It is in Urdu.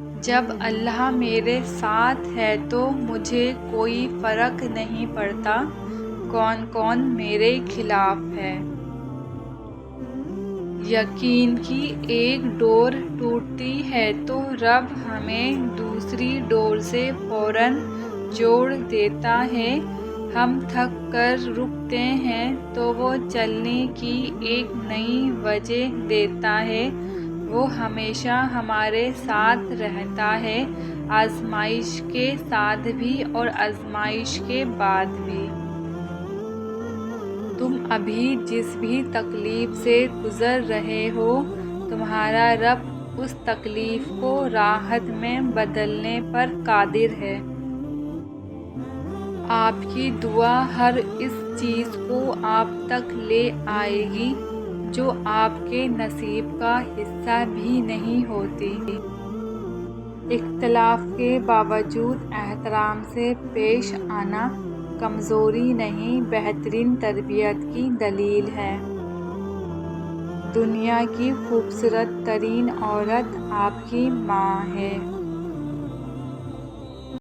جب اللہ میرے ساتھ ہے تو مجھے کوئی فرق نہیں پڑتا کون کون میرے خلاف ہے۔ یقین کی ایک ڈور ٹوٹتی ہے تو رب ہمیں دوسری ڈور سے فوراً جوڑ دیتا ہے۔ ہم تھک کر رکتے ہیں تو وہ چلنے کی ایک نئی وجہ دیتا ہے۔ وہ ہمیشہ ہمارے ساتھ رہتا ہے، آزمائش کے ساتھ بھی اور آزمائش کے بعد بھی۔ تم ابھی جس بھی تکلیف سے گزر رہے ہو، تمہارا رب اس تکلیف کو راحت میں بدلنے پر قادر ہے۔ آپ کی دعا ہر اس چیز کو آپ تک لے آئے گی جو آپ کے نصیب کا حصہ بھی نہیں ہوتی۔ اختلاف کے باوجود احترام سے پیش آنا کمزوری نہیں، بہترین تربیت کی دلیل ہے۔ دنیا کی خوبصورت ترین عورت آپ کی ماں ہے۔